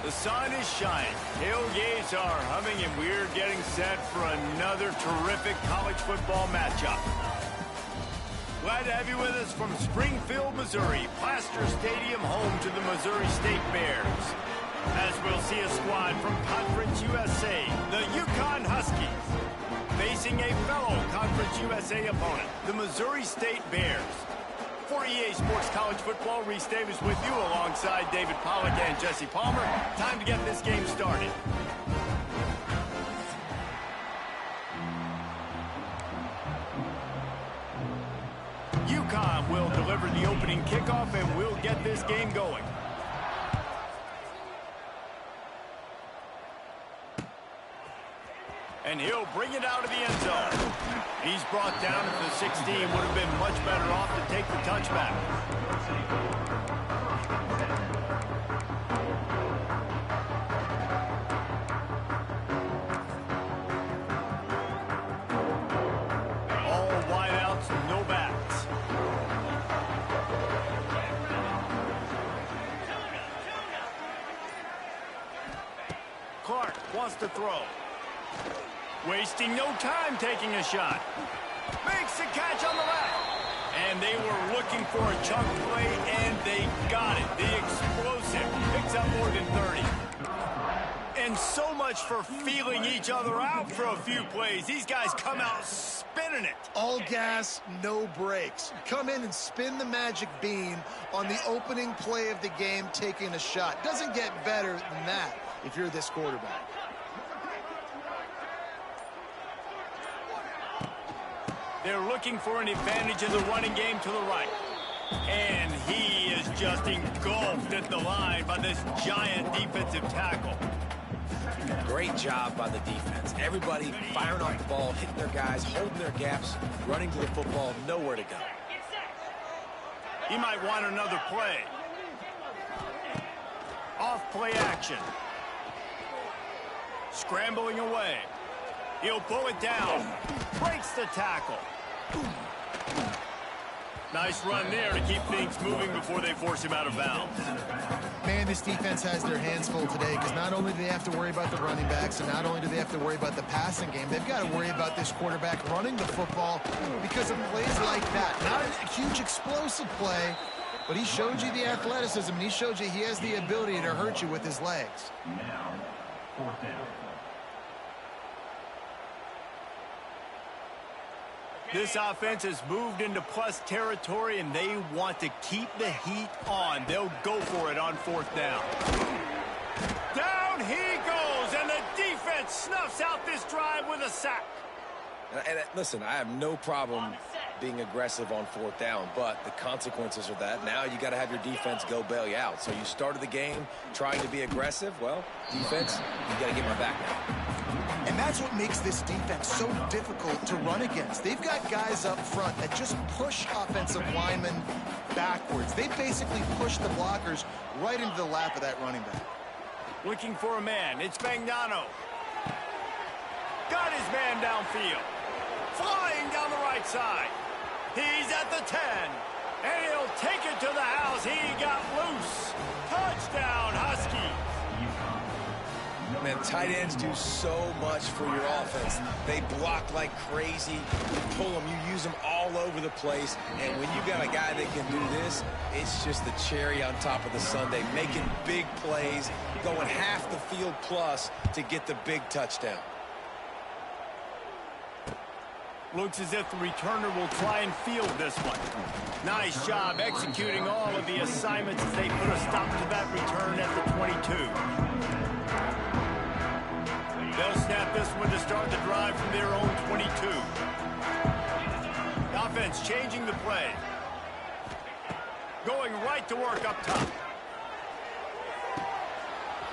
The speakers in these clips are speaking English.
The sun is shining, tailgates are humming, and we're getting set for another terrific college football matchup. Glad to have you with us from Springfield, Missouri, Plaster Stadium, home to the Missouri State Bears. As we'll see a squad from Conference USA, the UConn Huskies, facing a fellow Conference USA opponent, the Missouri State Bears. For EA Sports College Football, Reese Davis with you alongside David Pollack and Jesse Palmer. Time to get this game started. UConn will deliver the opening kickoff and we'll get this game going. And he'll bring it out of the end zone. He's brought down at the 16. Would have been much better off to take the touchback. All wideouts, no backs. Clark wants to throw. Wasting no time taking a shot. Makes the catch on the left. And they were looking for a chunk play, and they got it. The explosive picks up more than 30. And so much for feeling each other out for a few plays. These guys come out spinning it. All gas, no brakes. Come in and spin the magic bean on the opening play of the game, taking a shot. Doesn't get better than that if you're this quarterback. They're looking for an advantage in the running game to the right. And he is just engulfed at the line by this giant defensive tackle. Great job by the defense. Everybody firing off the ball, hitting their guys, holding their gaps, running to the football, nowhere to go. He might want another play. Off play action. Scrambling away. He'll pull it down. Breaks the tackle. Nice run there to keep things moving before they force him out of bounds. Man, this defense has their hands full today because not only do they have to worry about the running backs and not only do they have to worry about the passing game, they've got to worry about this quarterback running the football because of plays like that. Not a huge explosive play, but he showed you the athleticism and he showed you he has the ability to hurt you with his legs. Now, fourth down. This offense has moved into plus territory, and they want to keep the heat on. They'll go for it on fourth down. Down he goes, and the defense snuffs out this drive with a sack. And listen, I have no problem being aggressive on fourth down, but the consequences are that now you got to have your defense go bail you out. So you started the game trying to be aggressive. Well, defense, you got to get my back now. And that's what makes this defense so difficult to run against. They've got guys up front that just push offensive linemen backwards. They basically push the blockers right into the lap of that running back. Looking for a man. It's Magnano. Got his man downfield. Flying down the right side. He's at the 10. And he'll take it to the house. He got loose. Touchdown, Huskies. Man, tight ends do so much for your offense. They block like crazy. You pull them, you use them all over the place. And when you got a guy that can do this, it's just the cherry on top of the sundae, making big plays, going half the field plus to get the big touchdown. Looks as if the returner will try and field this one. Nice job executing all of the assignments as they put a stop to that return at the 22. They'll snap this one to start the drive from their own 22. The offense changing the play. Going right to work up top.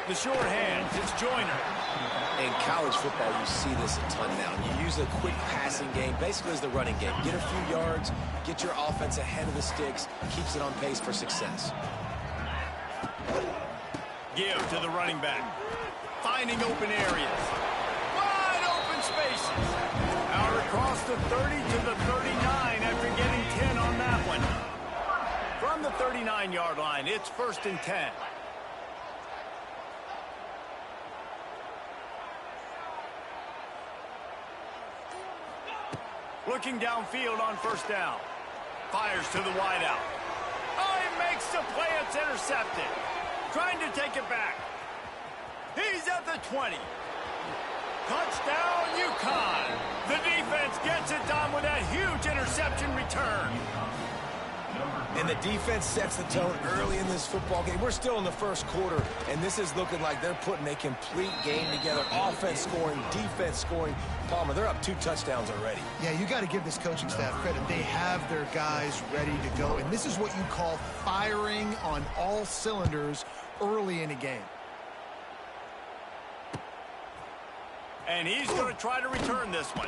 The short hands, it's Joyner. In college football, you see this a ton now. You use a quick passing game, basically as the running game. Get a few yards, get your offense ahead of the sticks, keeps it on pace for success. Give to the running back. Finding open areas. Wide open spaces. Out across the 30 to the 39 after getting 10 on that one. From the 39-yard line, it's 1st and 10. Looking downfield on first down. Fires to the wideout. Oh, he makes the play. It's intercepted. Trying to take it back. He's at the 20. Touchdown, UConn. The defense gets it done with that huge interception return. And the defense sets the tone early in this football game. We're still in the first quarter, and this is looking like they're putting a complete game together. Offense scoring, defense scoring. Palmer, they're up 2 touchdowns already. Yeah, you got to give this coaching staff credit. They have their guys ready to go, and this is what you call firing on all cylinders early in a game. And he's going to try to return this one.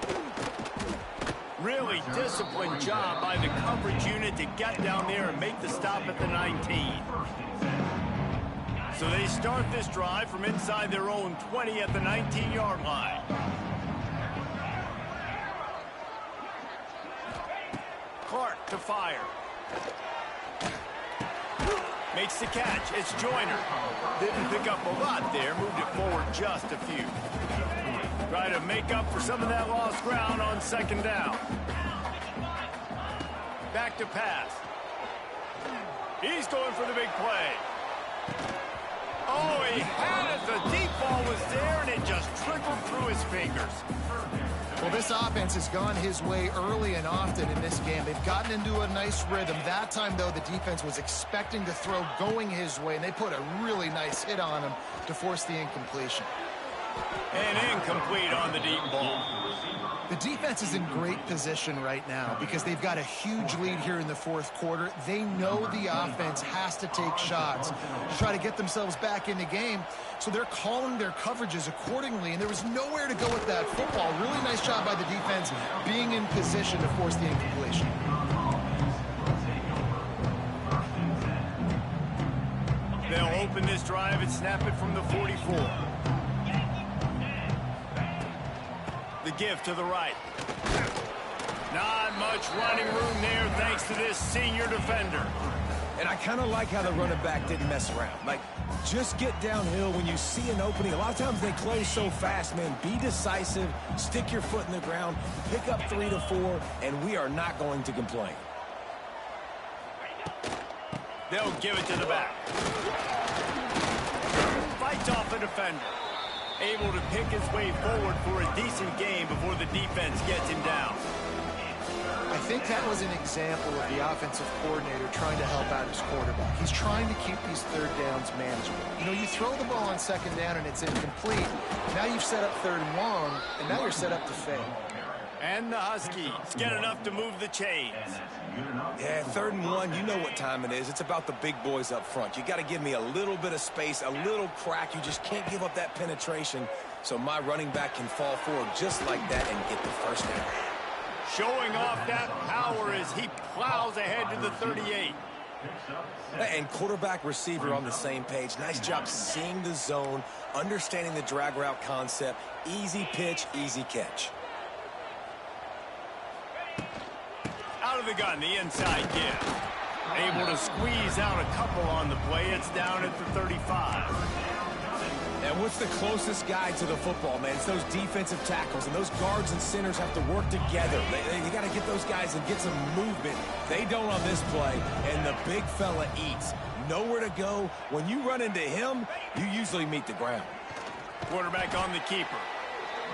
Really disciplined job by the coverage unit to get down there and make the stop at the 19. So they start this drive from inside their own 20 at the 19-yard line. Clark to fire. Makes the catch. It's Joyner. Didn't pick up a lot there. Moved it forward just a few. Try to make up for some of that lost ground on second down. Back to pass. He's going for the big play. Oh, he had it. The deep ball was there, and it just trickled through his fingers. Well, this offense has gone his way early and often in this game. They've gotten into a nice rhythm. That time, though, the defense was expecting to throw going his way, and they put a really nice hit on him to force the incompletion. And incomplete on the deep ball. The defense is in great position right now because they've got a huge lead here in the fourth quarter. They know the offense has to take shots to try to get themselves back in the game, so they're calling their coverages accordingly, and there was nowhere to go with that football. Really nice job by the defense being in position to force the incompletion. They'll open this drive and snap it from the 44. The give to the right. Not much running room there thanks to this senior defender. And I kind of like how the running back didn't mess around. Like, just get downhill when you see an opening. A lot of times they close so fast, man. Be decisive, stick your foot in the ground, pick up 3 to 4, and we are not going to complain. They'll give it to the back. Fights off the defender. Able to pick his way forward for a decent game before the defense gets him down. I think that was an example of the offensive coordinator trying to help out his quarterback. He's trying to keep these third downs manageable. You know, you throw the ball on second down and it's incomplete. Now you've set up third and long, and now you're set up to fail. And the Huskies get enough to move the chains. Yeah, 3rd and 1, you know what time it is. It's about the big boys up front. You got to give me a little bit of space, a little crack. You just can't give up that penetration so my running back can fall forward just like that and get the first down. Showing off that power as he plows ahead to the 38. And quarterback receiver on the same page. Nice job seeing the zone, understanding the drag route concept. Easy pitch, easy catch. Out of the gun, the inside give. Able to squeeze out a couple on the play. It's down at the 35. And what's the closest guy to the football, man? It's those defensive tackles, and those guards and centers have to work together. They got to get those guys and get some movement. They don't on this play, and the big fella eats. Nowhere to go. When you run into him, you usually meet the ground. Quarterback on the keeper.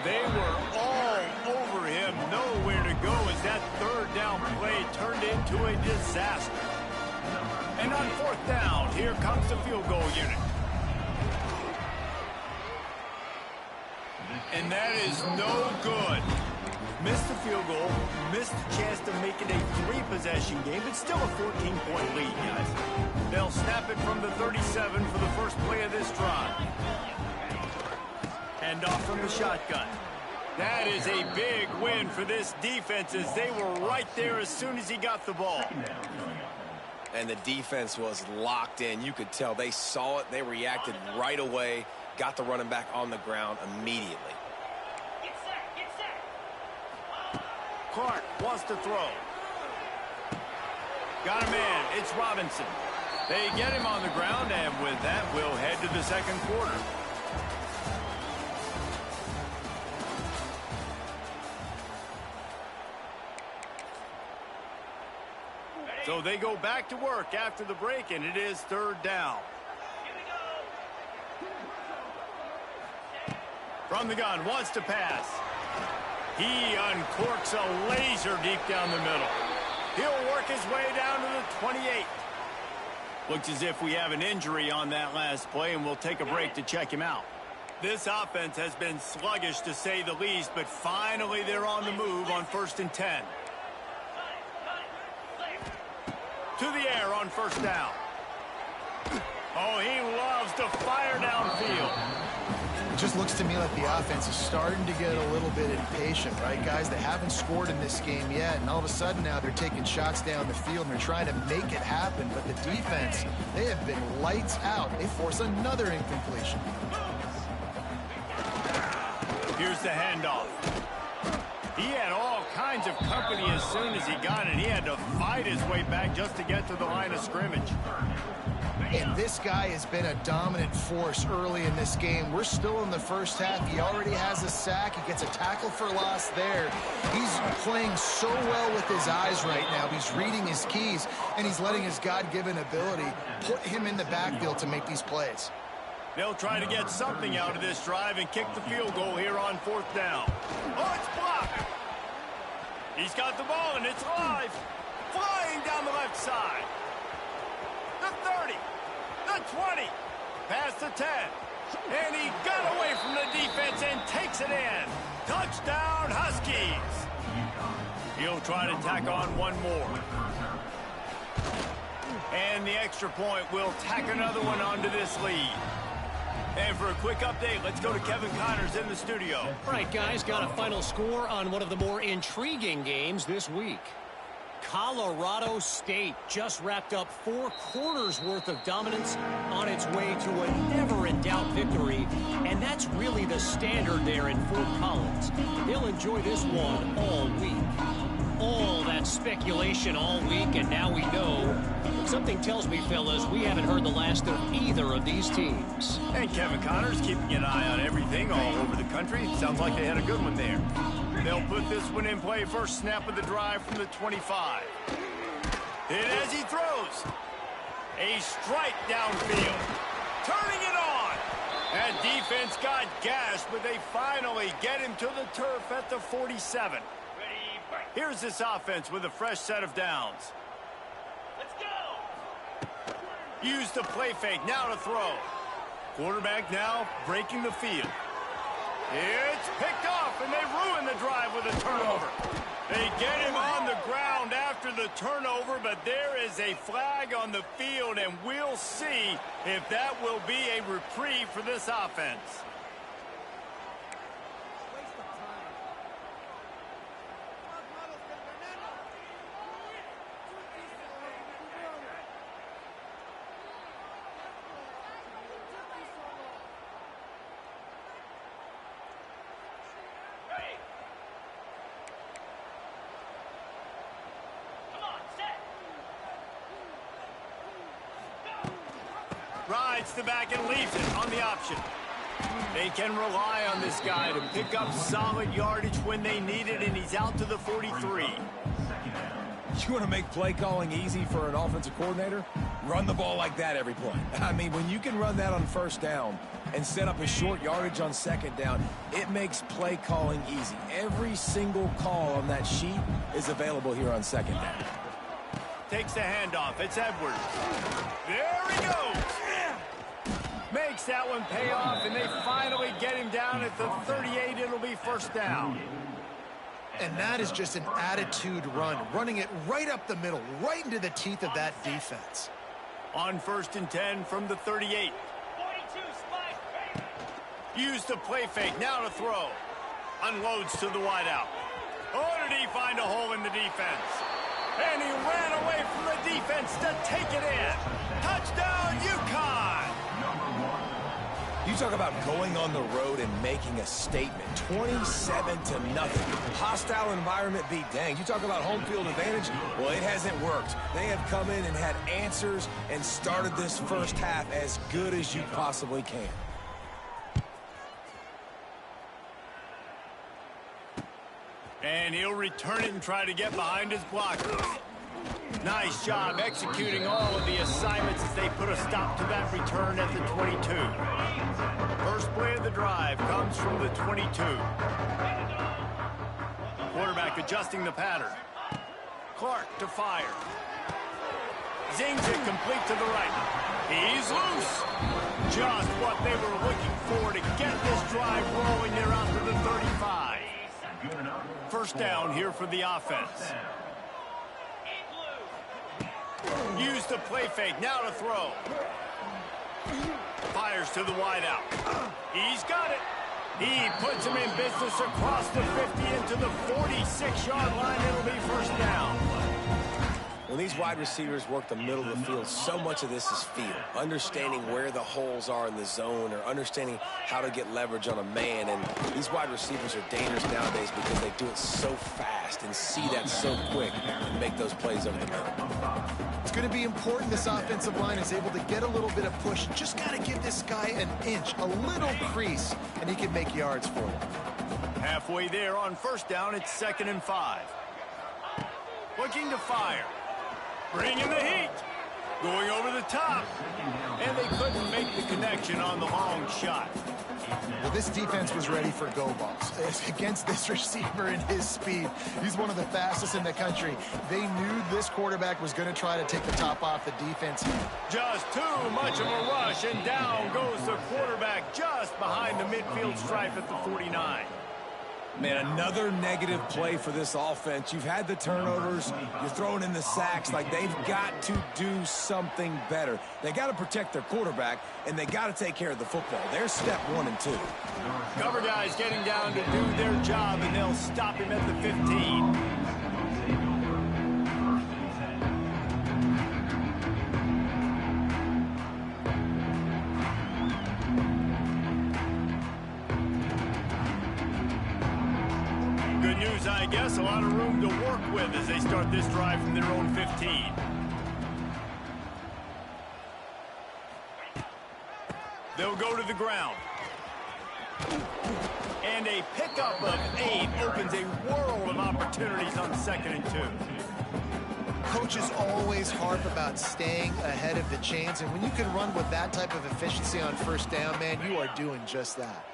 They were all over him. Nowhere to go as that 3rd down play turned into a disaster. And on 4th down, here comes the field goal unit. And that is no good. Missed the field goal, missed the chance to make it a 3-possession game, but still a 14-point lead, guys. They'll snap it from the 37 for the first play of this drive. Hand off from the shotgun. That is a big win for this defense as they were right there as soon as he got the ball. And the defense was locked in. You could tell they saw it. They reacted right away. Got the running back on the ground immediately. Clark wants to throw. Got a man. It's Robinson. They get him on the ground, and with that, we'll head to the second quarter. So they go back to work after the break, and it is third down. From the gun, wants to pass. He uncorks a laser deep down the middle. He'll work his way down to the 28. Looks as if we have an injury on that last play, and we'll take a break to check him out. This offense has been sluggish to say the least, but finally they're on the move on 1st and 10. To the air on first down. Oh, he loves to fire downfield. It just looks to me like the offense is starting to get a little bit impatient, right, guys? They haven't scored in this game yet, and all of a sudden now they're taking shots down the field, and they're trying to make it happen. But the defense, they have been lights out. They force another incompletion. Here's the handoff. He had all kinds of company as soon as he got it. He had to fight his way back just to get to the line of scrimmage. And this guy has been a dominant force early in this game. We're still in the first half. He already has a sack. He gets a tackle for loss there. He's playing so well with his eyes right now. He's reading his keys, and he's letting his God-given ability put him in the backfield to make these plays. They'll try to get something out of this drive and kick the field goal here on 4th down. Oh, it's blocked. He's got the ball, and it's live. Flying down the left side. The 30. The 20. Past the 10. And he got away from the defense and takes it in. Touchdown, Huskies. He'll try to tack on one more. And the extra point will tack another one onto this lead. And for a quick update, let's go to Kevin Connors in the studio. All right, guys, got a final score on one of the more intriguing games this week. Colorado State just wrapped up 4 quarters worth of dominance on its way to a never-in-doubt victory, and that's really the standard there in Fort Collins. They'll enjoy this one all week. All that speculation all week, and now we know. Something tells me, fellas, we haven't heard the last of either of these teams. And Kevin Connors keeping an eye on everything all over the country. Sounds like they had a good one there. They'll put this one in play first snap of the drive from the 25. And as he throws, a strike downfield. Turning it on. And defense got gashed, but they finally get him to the turf at the 47. Here's this offense with a fresh set of downs. Let's go! Use the play fake, now to throw. Quarterback now breaking the field. It's picked off, and they ruin the drive with a turnover. They get him on the ground after the turnover, but there is a flag on the field, and we'll see if that will be a reprieve for this offense. Rides the back and leaves it on the option. They can rely on this guy to pick up solid yardage when they need it, and he's out to the 43. You want to make play calling easy for an offensive coordinator? Run the ball like that every play. I mean, when you can run that on first down and set up a short yardage on second down, it makes play calling easy. Every single call on that sheet is available here on second down. Takes the handoff. It's Edwards. There he goes. Makes that one pay off, and they finally get him down at the 38. It'll be first down. And that is just an attitude run, running it right up the middle, right into the teeth of that defense. On 1st and 10 from the 38. Use the play fake, now to throw. Unloads to the wideout. Oh, did he find a hole in the defense? And he ran away from the defense to take it in. Touchdown, UConn! You talk about going on the road and making a statement. 27-0. Hostile environment be danged. You talk about home field advantage. Well, it hasn't worked. They have come in and had answers and started this first half as good as you possibly can. And he'll return it and try to get behind his blockers. Nice job executing all of the assignments as they put a stop to that return at the 22. First play of the drive comes from the 22. Quarterback adjusting the pattern. Clark to fire. Zings it complete to the right. He's loose. Just what they were looking for to get this drive rolling there out to the 35. First down here for the offense. Use the play fake. Now to throw. Fires to the wideout. He's got it. He puts him in business across the 50 into the 46-yard line. It'll be first down. When these wide receivers work the middle of the field, so much of this is feel. Understanding where the holes are in the zone, or understanding how to get leverage on a man. And these wide receivers are dangerous nowadays because they do it so fast and see that so quick and make those plays over the middle. It's going to be important this offensive line is able to get a little bit of push. Just got to give this guy an inch, a little crease, and he can make yards for it. Halfway there on first down, it's 2nd and 5. Looking to fire. Bringing the heat. Going over the top. And they couldn't make the connection on the long shot. Well, this defense was ready for go balls. Against this receiver and his speed, he's one of the fastest in the country. They knew this quarterback was going to try to take the top off the defense. Just too much of a rush, and down goes the quarterback just behind the midfield stripe at the 49. Man, another negative play for this offense. You've had the turnovers. You're throwing in the sacks. Like, they've got to do something better. They got to protect their quarterback, and they got to take care of the football. There's step 1 and 2. Cover guys getting down to do their job, and they'll stop him at the 15. I guess a lot of room to work with as they start this drive from their own 15. They'll go to the ground. And a pickup of 8 opens a world of opportunities on 2nd and 2. Coaches always harp about staying ahead of the chains, and when you can run with that type of efficiency on first down, man, you are doing just that.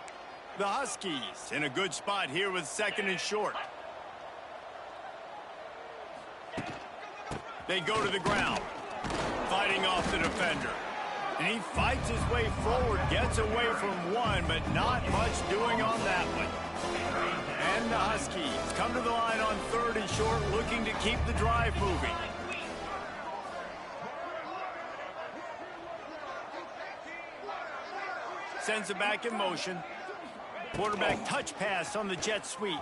The Huskies in a good spot here with 2nd and short. They go to the ground, fighting off the defender. And he fights his way forward, gets away from one, but not much doing on that one. And the Huskies come to the line on 3rd and short, looking to keep the drive moving. Sends it back in motion. Quarterback touch pass on the jet sweep.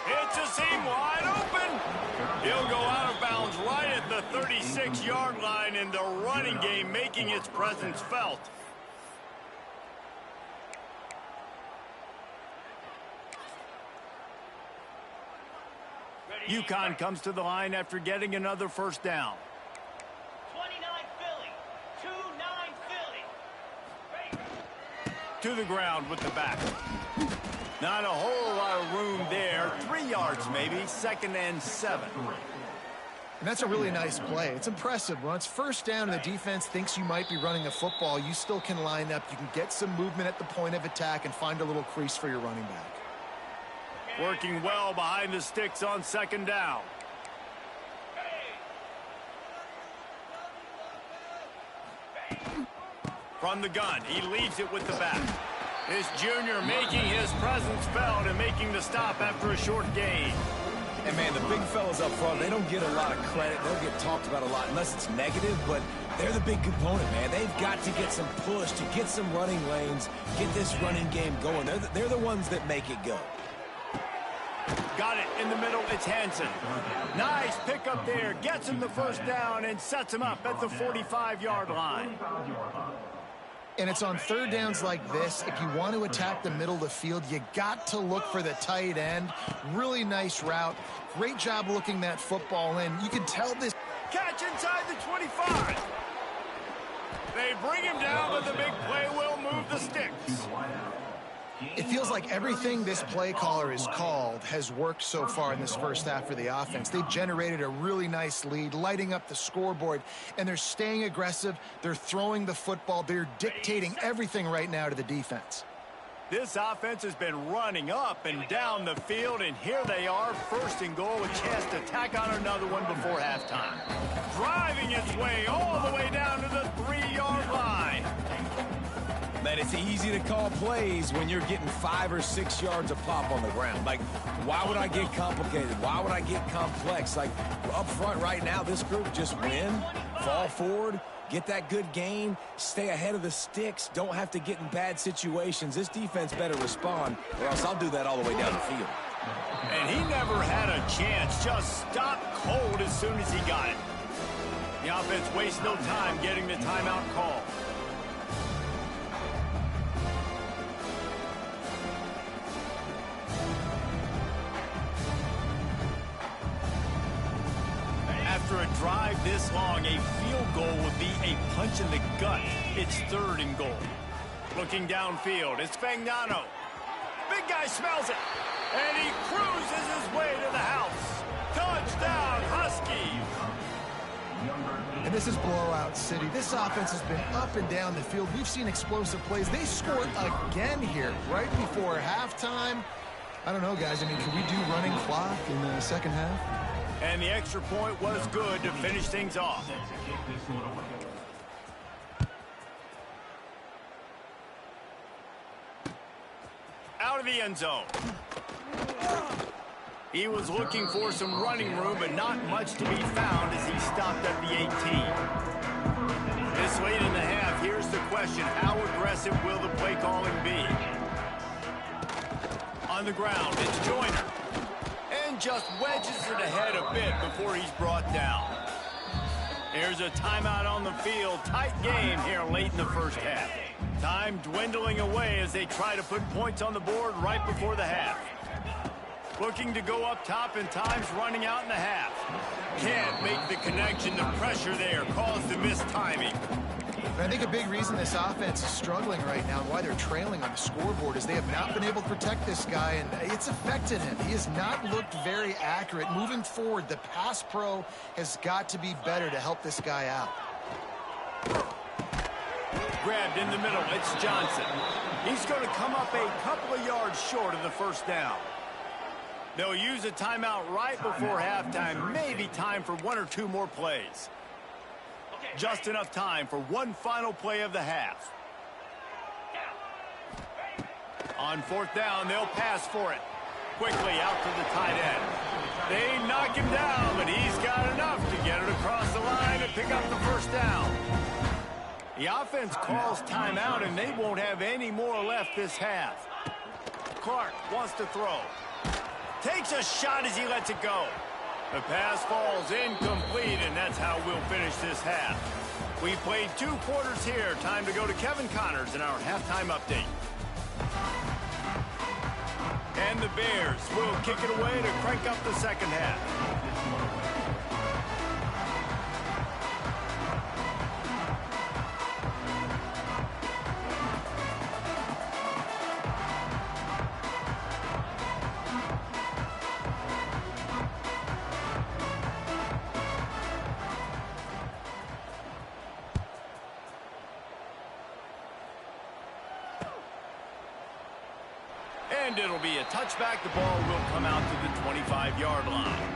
It's a seam wide open. He'll go out of bounds right at the 36-yard line, in the running game making its presence felt. UConn comes to the line after getting another first down. 29 Philly. 2-9 Philly. To the ground with the back. Not a whole lot of room there. 3 yards maybe. 2nd and 7. And that's a really nice play. It's impressive. When it's first down and the defense thinks you might be running the football, you still can line up. You can get some movement at the point of attack and find a little crease for your running back. Working well behind the sticks on 2nd down. From the gun, he leaves it with the back. This junior making his presence felt and making the stop after a short gain. And, man, the big fellas up front, they don't get a lot of credit. They don't get talked about a lot unless it's negative, but they're the big component, man. They've got to get some push, to get some running lanes, get this running game going. They're the ones that make it go. Got it in the middle. It's Hansen. Nice pickup there. Gets him the first down and sets him up at the 45-yard line. And it's on 3rd downs like this. If you want to attack the middle of the field, you got to look for the tight end. Really nice route. Great job looking that football in. You can tell this. Catch inside the 25. They bring him down, but the big play will move the sticks. It feels like everything this play caller has called has worked so far in this first half for the offense. They've generated a really nice lead, lighting up the scoreboard, and they're staying aggressive. They're throwing the football. They're dictating everything right now to the defense. This offense has been running up and down the field, and here they are, first and goal, a chance to tack on another one before halftime. Driving its way all the way down to the 3-yard line. Man, it's easy to call plays when you're getting 5 or 6 yards of pop on the ground. Like, why would I get complicated? Why would I get complex? Like, up front right now, this group just win, fall forward, get that good gain, stay ahead of the sticks, don't have to get in bad situations. This defense better respond, or else I'll do that all the way down the field. And he never had a chance, just stopped cold as soon as he got it. The offense wastes no time getting the timeout call. After a drive this long, a field goal would be a punch in the gut. It's 3rd and goal. Looking downfield, it's Fagnano. Big guy smells it, and he cruises his way to the house. Touchdown, Huskies! And this is blowout city. This offense has been up and down the field. We've seen explosive plays. They scored again here right before halftime. I don't know, guys. I mean, can we do running clock in the second half? And the extra point was good to finish things off. Out of the end zone. He was looking for some running room, but not much to be found as he stopped at the 18. This late in the half, here's the question. How aggressive will the play calling be? On the ground, it's Joyner. And just wedges it ahead a bit before he's brought down. Here's a timeout on the field. Tight game here late in the first half. Time dwindling away as they try to put points on the board right before the half. Looking to go up top, and time's running out in the half. Can't make the connection. The pressure there caused the missed timing. I think a big reason this offense is struggling right now and why they're trailing on the scoreboard is they have not been able to protect this guy, and it's affected him. He has not looked very accurate. Moving forward, the pass pro has got to be better to help this guy out. Grabbed in the middle, it's Johnson. He's going to come up a couple of yards short of the first down. They'll use a timeout right before halftime, maybe time for 1 or 2 more plays. Just enough time for one final play of the half. On 4th down, they'll pass for it. Quickly out to the tight end. They knock him down, but he's got enough to get it across the line and pick up the first down. The offense calls timeout, and they won't have any more left this half. Clark wants to throw. Takes a shot as he lets it go. The pass falls incomplete, and that's how we'll finish this half. We played 2 quarters here. Time to go to Kevin Connors in our halftime update. And the Bears will kick it away to crank up the second half. And it'll be a touchback. The ball will come out to the 25-yard line.